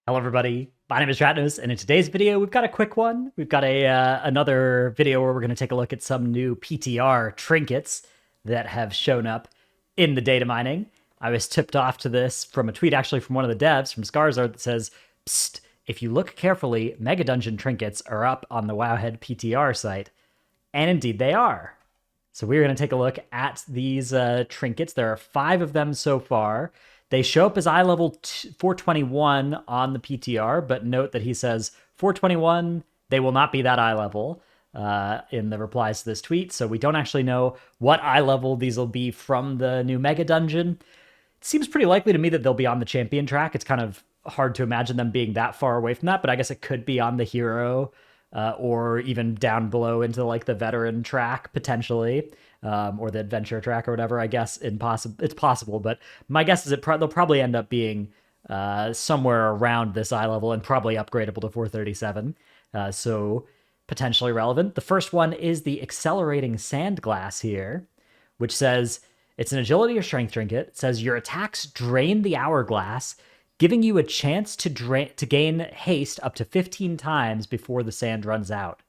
Hello everybody, my name is Ratnos, and in today's video we've got a quick one. We've got another video where we're going to take a look at some new PTR trinkets that have shown up in the data mining. I was tipped off to this from a tweet actually from one of the devs, from Scarzard, that says, "Psst, if you look carefully, Megadungeon trinkets are up on the Wowhead PTR site." And indeed they are. So we're going to take a look at these trinkets. There are 5 of them so far. They show up as eye level 421 on the PTR, but note that he says 421, they will not be that eye level in the replies to this tweet. So we don't actually know what eye level these will be from the new Megadungeon. It seems pretty likely to me that they'll be on the champion track. It's kind of hard to imagine them being that far away from that, but I guess it could be on the hero or even down below into like the veteran track potentially. Or the adventure track or whatever. I guess it's possible, but my guess is they'll probably end up being somewhere around this eye level and probably upgradable to 437. So potentially relevant. The first one is the accelerating sandglass here, which says it's an agility or strength trinket. It says your attacks drain the hourglass, giving you a chance to gain haste up to 15 times before the sand runs out.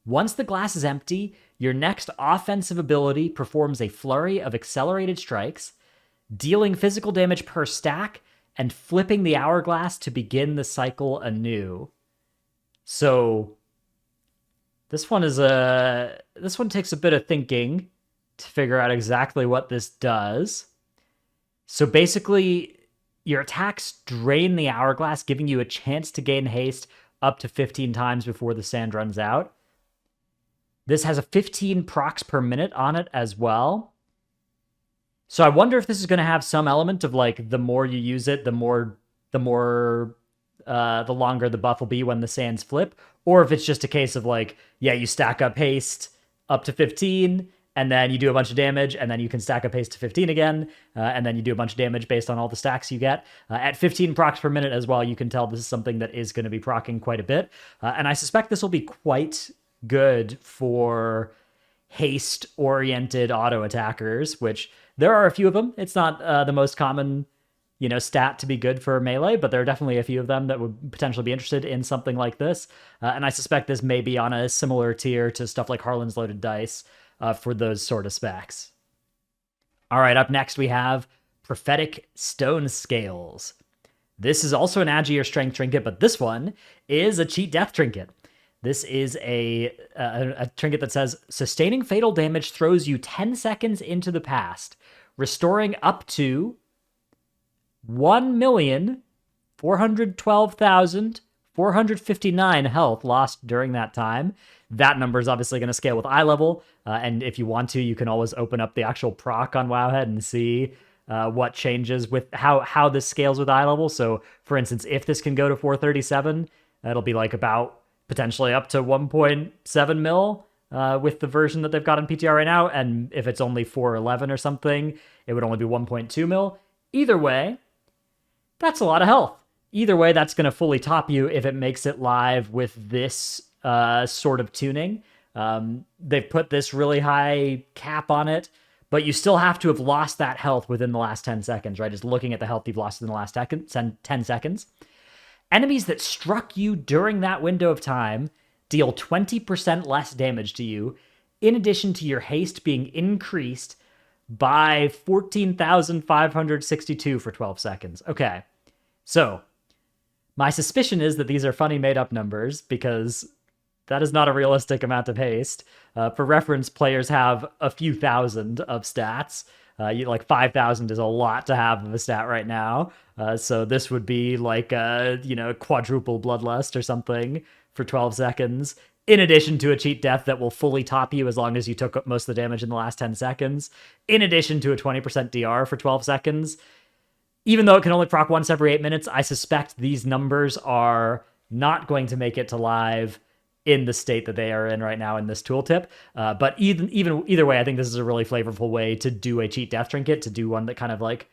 Once the glass is empty, your next offensive ability performs a flurry of accelerated strikes, dealing physical damage per stack and flipping the hourglass to begin the cycle anew. So this one takes a bit of thinking to figure out exactly what this does. So basically, your attacks drain the hourglass, giving you a chance to gain haste up to 15 times before the sand runs out. This has a 15 procs per minute on it as well. So I wonder if this is going to have some element of like the more you use it, the longer the buff will be when the sands flip, or if it's just a case of like, yeah, you stack up haste up to 15, and then you do a bunch of damage, and then you can stack up haste to 15 again, and then you do a bunch of damage based on all the stacks you get. At 15 procs per minute as well, you can tell this is something that is going to be procking quite a bit, and I suspect this will be quite good for haste-oriented auto attackers, which there are a few of them. It's not the most common, stat to be good for melee, but there are definitely a few of them that would potentially be interested in something like this. And I suspect this may be on a similar tier to stuff like Harlan's Loaded Dice for those sort of specs. All right, up next we have Prophetic Stone Scales. This is also an agi or strength trinket, but this one is a cheat death trinket. This is a trinket that says, sustaining fatal damage throws you 10 seconds into the past, restoring up to 1,412,459 health lost during that time. That number is obviously going to scale with eye level, and if you want to, you can always open up the actual proc on Wowhead and see what changes with how this scales with eye level. So, for instance, if this can go to 437, it'll be like about potentially up to 1.7 mil with the version that they've got in PTR right now. And if it's only 411 or something, it would only be 1.2 mil. Either way, that's a lot of health. Either way, that's going to fully top you if it makes it live with this sort of tuning. They've put this really high cap on it, but you still have to have lost that health within the last 10 seconds, right? Just looking at the health you've lost in the last 10 seconds. Enemies that struck you during that window of time deal 20% less damage to you, in addition to your haste being increased by 14,562 for 12 seconds. Okay, so my suspicion is that these are funny made-up numbers, because that is not a realistic amount of haste. For reference, players have a few thousand of stats. Like 5,000 is a lot to have of a stat right now. So this would be like quadruple bloodlust or something for 12 seconds, in addition to a cheat death that will fully top you as long as you took most of the damage in the last 10 seconds, in addition to a 20% DR for 12 seconds. Even though it can only proc once every 8 minutes, I suspect these numbers are not going to make it to live in the state that they are in right now in this tooltip. But either way, I think this is a really flavorful way to do a cheat death trinket, to do one that kind of like,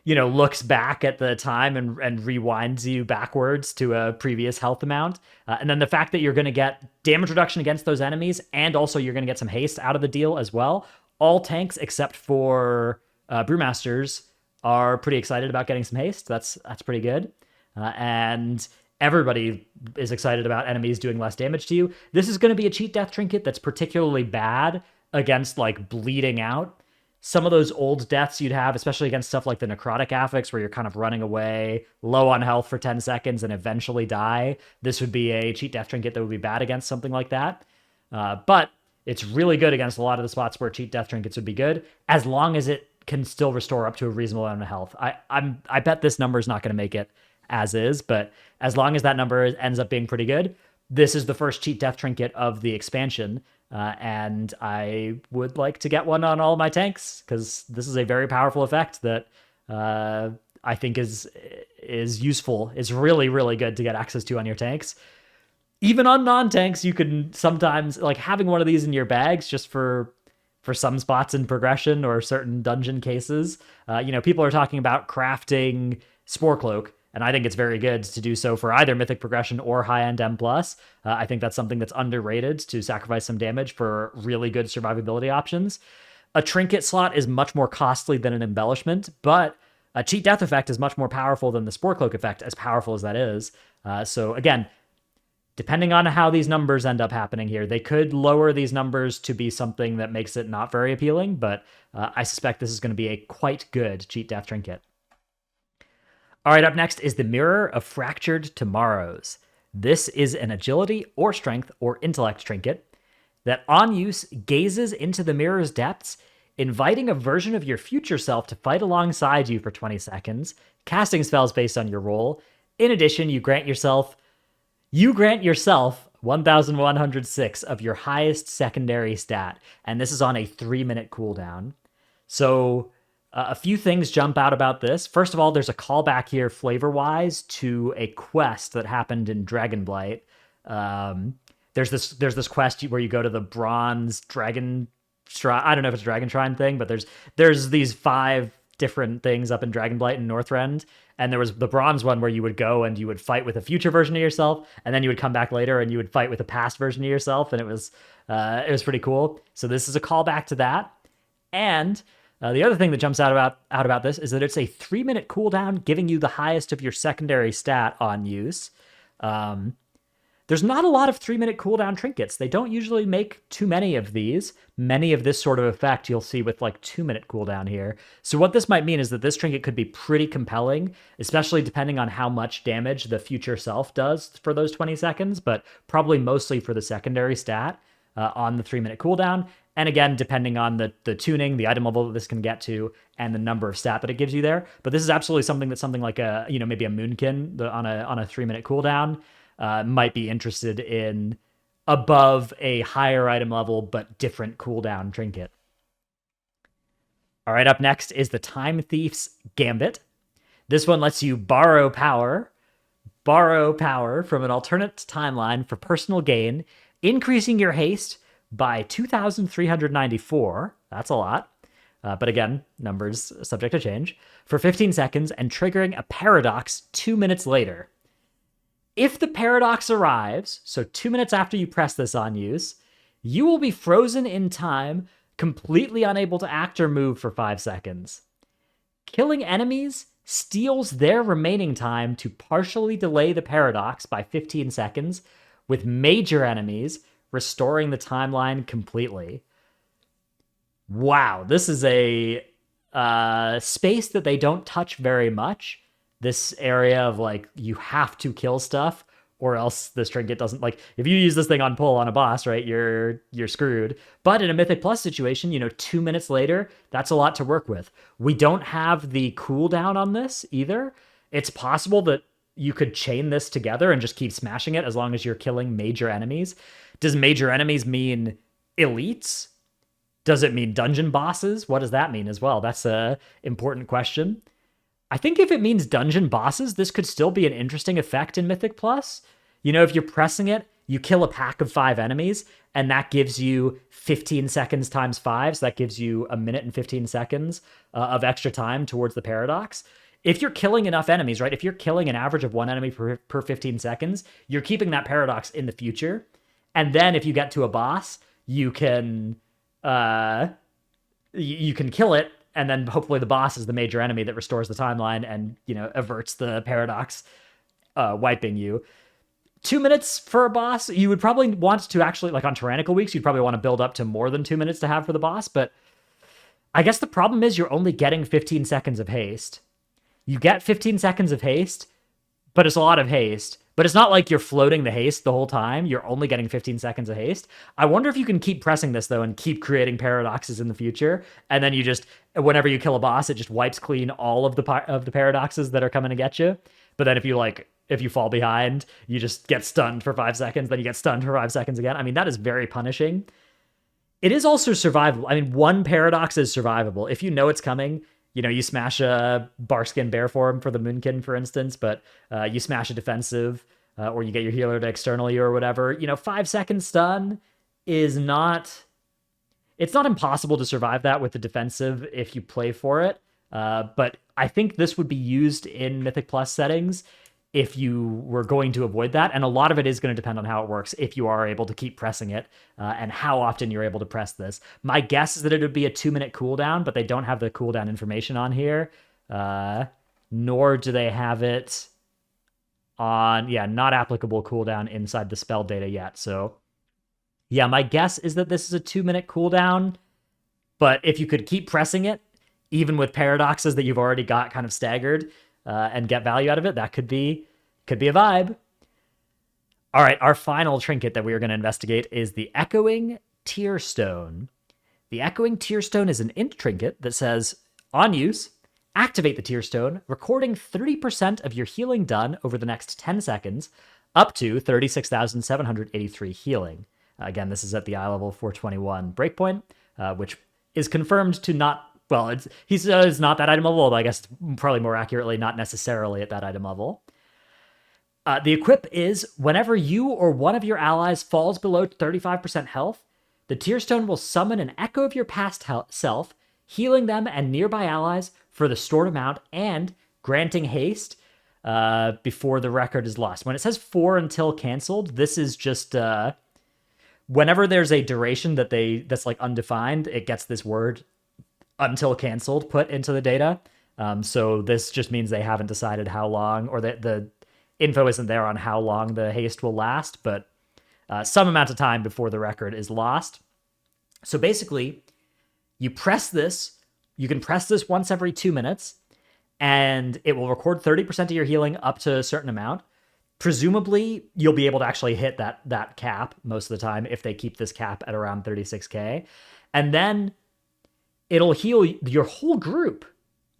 looks back at the time and rewinds you backwards to a previous health amount. And then the fact that you're going to get damage reduction against those enemies, and also you're going to get some haste out of the deal as well. All tanks except for Brewmasters are pretty excited about getting some haste. That's pretty good. and everybody is excited about enemies doing less damage to you. This is going to be a cheat death trinket that's particularly bad against like bleeding out. Some of those old deaths you'd have, especially against stuff like the necrotic affix, where you're kind of running away, low on health for 10 seconds, and eventually die. This would be a cheat death trinket that would be bad against something like that. But it's really good against a lot of the spots where cheat death trinkets would be good, as long as it can still restore up to a reasonable amount of health. I bet this number is not going to make it as is, but as long as that number ends up being pretty good, this is the first cheat death trinket of the expansion. And I would like to get one on all my tanks, because this is a very powerful effect that I think is useful. It's really, really good to get access to on your tanks. Even on non-tanks, you can sometimes, like, having one of these in your bags just for some spots in progression or certain dungeon cases. People are talking about crafting Spore Cloak, and I think it's very good to do so for either Mythic Progression or high-end M+. I think that's something that's underrated, to sacrifice some damage for really good survivability options. A Trinket slot is much more costly than an embellishment, but a Cheat Death effect is much more powerful than the Spore Cloak effect, as powerful as that is. So again, depending on how these numbers end up happening here, they could lower these numbers to be something that makes it not very appealing, but I suspect this is going to be a quite good Cheat Death trinket. All right, up next is the Mirror of Fractured Tomorrows. This is an agility or strength or intellect trinket that on use gazes into the mirror's depths, inviting a version of your future self to fight alongside you for 20 seconds, casting spells based on your roll. In addition, you grant yourself 1,106 of your highest secondary stat, and this is on a 3-minute cooldown. So a few things jump out about this. First of all, there's a callback here flavor-wise to a quest that happened in Dragonblight. There's this quest where you go to the bronze dragon shrine. I don't know if it's a dragon shrine thing, but there's these 5 different things up in Dragonblight and Northrend, and there was the bronze one where you would go and you would fight with a future version of yourself, and then you would come back later and you would fight with a past version of yourself, and it was pretty cool. So this is a callback to that. And the other thing that jumps out about this is that it's a 3-minute cooldown, giving you the highest of your secondary stat on use. There's not a lot of 3-minute cooldown trinkets. They don't usually make too many of these. Many of this sort of effect you'll see with like 2-minute cooldown here. So what this might mean is that this trinket could be pretty compelling, especially depending on how much damage the future self does for those 20 seconds, but probably mostly for the secondary stat on the 3-minute cooldown. And again, depending on the tuning, the item level that this can get to, and the number of stat that it gives you there. But this is absolutely something that something like maybe a Moonkin on a 3-minute cooldown might be interested in, above a higher item level but different cooldown trinket. All right, up next is the Time Thief's Gambit. This one lets you borrow power from an alternate timeline for personal gain, increasing your haste by 2,394. That's a lot. But again, numbers subject to change. For 15 seconds and triggering a paradox 2 minutes later. If the paradox arrives, so 2 minutes after you press this on use, you will be frozen in time, completely unable to act or move for 5 seconds. Killing enemies steals their remaining time to partially delay the paradox by 15 seconds, with major enemies restoring the timeline completely. Wow, this is a space that they don't touch very much. This area of like, you have to kill stuff or else this trinket doesn't, like, if you use this thing on pull on a boss, right, you're screwed. But in a Mythic Plus situation, 2 minutes later, that's a lot to work with. We don't have the cooldown on this either. It's possible that you could chain this together and just keep smashing it as long as you're killing major enemies. Does major enemies mean elites? Does it mean dungeon bosses? What does that mean as well? That's a important question. I think if it means dungeon bosses, this could still be an interesting effect in Mythic Plus. If you're pressing it, you kill a pack of 5 enemies, and that gives you 15 seconds times 5, so that gives you 1 minute and 15 seconds of extra time towards the paradox. If you're killing enough enemies, right, if you're killing an average of 1 enemy per 15 seconds, you're keeping that paradox in the future. And then if you get to a boss, you can kill it, and then hopefully the boss is the major enemy that restores the timeline and, averts the paradox wiping you. 2 minutes for a boss, you would probably want to actually, like on tyrannical weeks, you'd probably want to build up to more than 2 minutes to have for the boss, but I guess the problem is you're only getting 15 seconds of haste. You get 15 seconds of haste, but it's a lot of haste. But it's not like you're floating the haste the whole time. You're only getting 15 seconds of haste. I wonder if you can keep pressing this, though, and keep creating paradoxes in the future. And then you just, whenever you kill a boss, it just wipes clean all of the paradoxes that are coming to get you. But then if you fall behind, you just get stunned for 5 seconds, then you get stunned for 5 seconds again. I mean, that is very punishing. It is also survivable. I mean, one paradox is survivable. If you know it's coming, you smash a Barskin Bear form for the Moonkin, for instance, but you smash a defensive, or you get your healer to external you or whatever. 5 second stun is not... It's not impossible to survive that with the defensive if you play for it, but I think this would be used in Mythic Plus settings if you were going to avoid that, and a lot of it is going to depend on how it works, if you are able to keep pressing it, and how often you're able to press this. My guess is that it would be a 2-minute cooldown, but they don't have the cooldown information on here, nor do they have it on, not applicable cooldown inside the spell data yet, so yeah, my guess is that this is a 2-minute cooldown, but if you could keep pressing it, even with paradoxes that you've already got kind of staggered, and get value out of it, that could be a vibe. All right, our final trinket that we are going to investigate is the Echoing Tear Stone. The Echoing Tear Stone is an int trinket that says, on use, activate the Tear Stone, recording 30% of your healing done over the next 10 seconds, up to 36,783 healing. Again, this is at the eye level 421 breakpoint, which is confirmed to not... Well, he says not that item level, but I guess probably more accurately, not necessarily at that item level. The equip is, whenever you or one of your allies falls below 35% health, the Tear Stone will summon an echo of your past self, healing them and nearby allies for the stored amount and granting haste before the record is lost. When it says 4 until canceled, this is just... whenever there's a duration that's like undefined, it gets this word until canceled put into the data. So this just means they haven't decided how long, or that the info isn't there on how long the haste will last, but some amount of time before the record is lost. So basically, you press this, you can press this once every 2 minutes, and it will record 30% of your healing up to a certain amount. Presumably, you'll be able to actually hit that cap most of the time if they keep this cap at around 36k. And then it'll heal your whole group,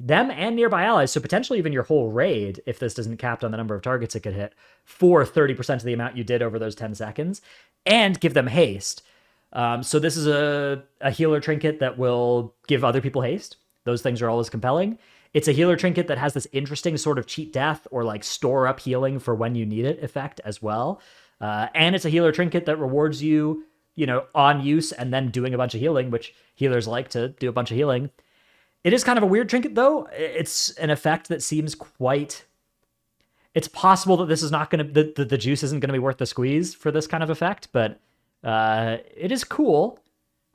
them and nearby allies, so potentially even your whole raid, if this isn't capped on the number of targets it could hit, for 30% of the amount you did over those 10 seconds, and give them haste. So this is a healer trinket that will give other people haste. Those things are always compelling. It's a healer trinket that has this interesting sort of cheat death or like store up healing for when you need it effect as well. And it's a healer trinket that rewards you, on use and then doing a bunch of healing, which healers like to do a bunch of healing. It is kind of a weird trinket, though. It's an effect that seems quite... It's possible that this is not going to... The juice isn't going to be worth the squeeze for this kind of effect, but it is cool.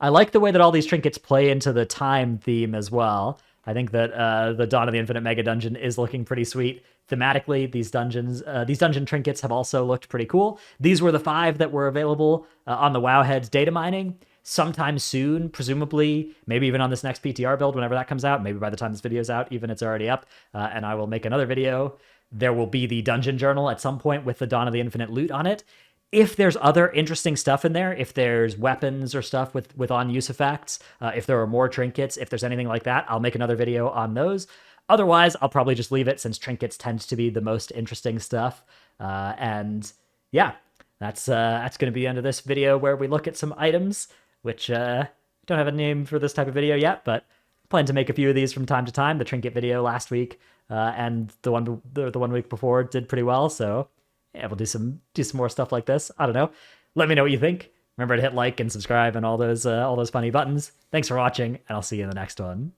I like the way that all these trinkets play into the time theme as well. I think that the Dawn of the Infinite Megadungeon is looking pretty sweet. Thematically, these dungeon trinkets have also looked pretty cool. These were the 5 that were available on the Wowhead data mining. Sometime soon, presumably, maybe even on this next PTR build, whenever that comes out, maybe by the time this video's out, even it's already up, and I will make another video. There will be the dungeon journal at some point with the Dawn of the Infinite loot on it. If there's other interesting stuff in there, if there's weapons or stuff with on-use effects, if there are more trinkets, if there's anything like that, I'll make another video on those. Otherwise, I'll probably just leave it since trinkets tend to be the most interesting stuff. And yeah, that's going to be the end of this video where we look at some items, which don't have a name for this type of video yet, but plan to make a few of these from time to time. The trinket video last week and the one week before did pretty well, so yeah, we'll do some more stuff like this. I don't know. Let me know what you think. Remember to hit like and subscribe and all those funny buttons. Thanks for watching, and I'll see you in the next one.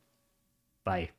Bye.